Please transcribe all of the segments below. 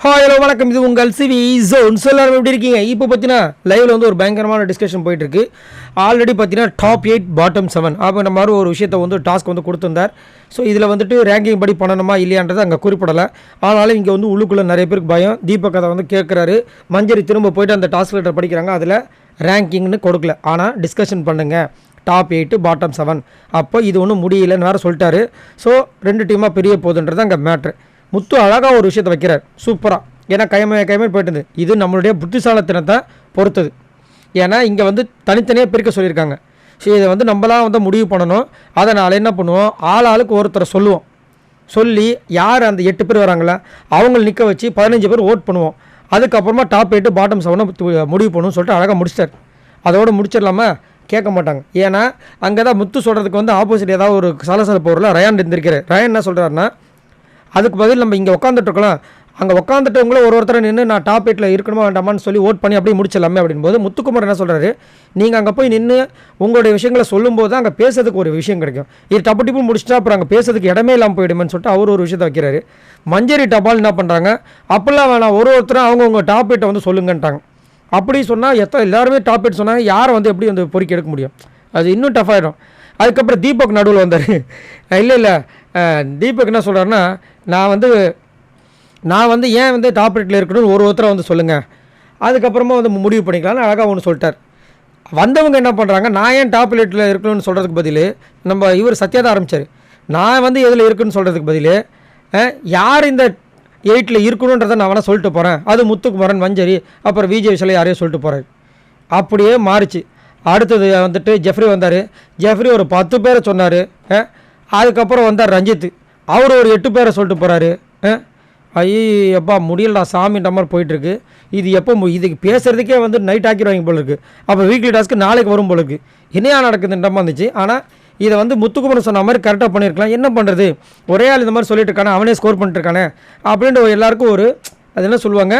Hi hello வணக்கம். இது உங்கள் சிவி ஜோன். எல்லாரும் எப்படி இருக்கீங்க? இப்போ பார்த்தீங்கன்னா லைவில் வந்து ஒரு பயங்கரமான டிஸ்கஷன் போயிட்டுருக்கு. ஆல்ரெடி பார்த்தீங்கன்னா டாப் 8 பாட்டம் 7 அப்படின்ற மாதிரி ஒரு விஷயத்தை வந்து டாஸ்க் வந்து கொடுத்துருந்தார். ஸோ இதில் வந்துட்டு ரேங்கிங் படி பண்ணணுமா இல்லையான்றது அங்கே குறிப்பிடலை. ஆனாலும் இங்கே வந்து உள்ளுக்குள்ளே நிறைய பேருக்கு பயம். தீபக் அதை வந்து கேட்குறாரு. மஞ்சரி திரும்ப போயிட்டு அந்த டாஸ்க் லெட்டர் படிக்கிறாங்க. அதில் ரேங்கிங்னு கொடுக்கல, ஆனால் டிஸ்கஷன் பண்ணுங்கள் டாப் 8 பாட்டம் 7. அப்போ இது ஒன்றும் முடியலன்னு வேறு சொல்லிட்டாரு. ஸோ 2 டீமாக பெரிய போகுதுன்றது அங்கே மேட்ரு. முத்து அழகாக ஒரு விஷயத்தை வைக்கிறார், சூப்பராக. ஏன்னா கைமை போயிட்டு இது நம்மளுடைய புத்திசாலித்தனத்தை பொறுத்தது. ஏன்னா இங்கே வந்து தனித்தனியாக பிரிக்க சொல்லியிருக்காங்க. ஸோ இதை வந்து நம்மளாம் வந்து முடிவு பண்ணணும். அதனால் என்ன பண்ணுவோம், ஆளுக்கு ஒருத்தரை சொல்லுவோம். சொல்லி யார் அந்த 8 பேர் வராங்களா அவங்களை நிற்க வச்சு 15 பேர் ஓட் பண்ணுவோம். அதுக்கப்புறமா டாப் 8 பாட்டம் 7 முடிவு பண்ணணும்னு சொல்லிட்டு அழகாக முடிச்சிட்டார். அதோடு முடிச்சிடலாமா? கேட்க மாட்டாங்க. ஏன்னா அங்கே தான் முத்து சொல்கிறதுக்கு வந்து ஆப்போசிட் ஏதாவது ஒரு சலசலப்பு பொருள் ரயான் இருந்திருக்கிறார். ரயான் என்ன சொல்கிறாருன்னா, அதுக்கு பதில் நம்ம இங்கே உட்காந்துட்ருக்கலாம், அங்கே உட்காந்துட்டவங்களே ஒருத்தரை நின்று நான் டாப் 8 இருக்கணுமா வேண்டாமான்னு சொல்லி ஓட் பண்ணி அப்படியே முடிச்சிடலாமே அப்படின்போது முத்துக்குமார் என்ன சொல்கிறாரு, நீங்கள் அங்கே போய் நின்று உங்களுடைய விஷயங்களை சொல்லும்போது தான் அங்கே பேசுறதுக்கு ஒரு விஷயம் கிடைக்கும். இது டப்பு டிப்பு முடிச்சுட்டா அப்புறம் அங்கே பேசுறதுக்கு இடமே இல்லாமல் போயிடுமேன்னு சொல்லிட்டு அவர் ஒரு விஷயத்தை வைக்கிறாரு. மஞ்சரி டபால் என்ன பண்ணுறாங்க, அப்படிலாம் வேணாம், ஒருத்தரும் அவங்கவுங்க டாப் 8 வந்து சொல்லுங்கன்ட்டாங்க. அப்படி சொன்னால் எல்லாருமே டாப் 8 சொன்னாங்க, யாரை வந்து எப்படி வந்து பொறுக்கி எடுக்க முடியும்? அது இன்னும் டஃப் ஆகிடும். அதுக்கப்புறம் தீபக் நடுவில் வந்தார். இல்லை தீபக் என்ன சொல்கிறாருன்னா, நான் வந்து ஏன் வந்து டாப் 8 இருக்கணும்னு ஒருத்தரை வந்து சொல்லுங்கள், அதுக்கப்புறமா வந்து முடிவு பண்ணிக்கலாம்னு அழகாக ஒன்று சொல்லிட்டார். வந்தவங்க என்ன பண்ணுறாங்க, நான் ஏன் டாப் 8 இருக்கணும்னு சொல்கிறதுக்கு பதில் நம்ம இவர் சத்யா தான் ஆரம்பித்தார். நான் வந்து எதில் இருக்குன்னு சொல்கிறதுக்கு பதில் யார் இந்த 8 இருக்கணுன்றதை நான் வேணால் சொல்லிட்டு போகிறேன். அது முத்துக்குமரன், மஞ்சரி, அப்புறம் விஜய் விஷயம் யாரையும் சொல்லிட்டு போகிறார். அப்படியே மாறிச்சு. அடுத்தது வந்துட்டு ஜெஃப்ரி வந்தார். ஜெஃப்ரி ஒரு 10 பேரை சொன்னார். அதுக்கப்புறம் வந்தார் ரஞ்சித், அவர் ஒரு 8 பேரை சொல்லிட்டு போகிறாரு. எப்பா முடியலடா சாமின்ற மாதிரி போயிட்டுருக்கு. இது எப்போ இதுக்கு பேசுகிறதுக்கே வந்து நைட் ஆக்கிடுவாங்க போல இருக்குது. அப்போ வீக்லி டாஸ்க்கு நாளைக்கு வரும் போல இருக்குது. என்னையா நடக்குதுன்ற மாதிரி இருந்துச்சு. ஆனால் இதை வந்து முத்துக்குமரன் சொன்ன மாதிரி கரெக்டாக பண்ணியிருக்கலாம். என்ன பண்ணுறது, ஒரே ஆள் இந்த மாதிரி சொல்லிட்டு இருக்கானே, அவனே ஸ்கோர் பண்ணிட்டுருக்கானே அப்படின்ட்டு எல்லாருக்கும் ஒரு அது என்ன சொல்லுவாங்க,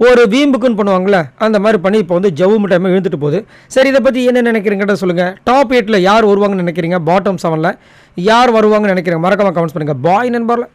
ஒரு வீம்புக்குன்னு பண்ணுவாங்களே, அந்த மாதிரி பண்ணி இப்போ வந்து ஜவ்வு டைமாக இழுத்துட்டு போகுது. சரி, இதை பற்றி என்ன நினைக்கிறீங்கன்ற சொல்லுங்கள். டாப் 8 யார் வருவாங்கன்னு நினைக்கிறீங்க? பாட்டம் 7 யார் வருவாங்கன்னு நினைக்கிறீங்க? மறக்காமல் கமெண்ட்ஸ் பண்ணுங்கள். பாய் நண்பர்ல.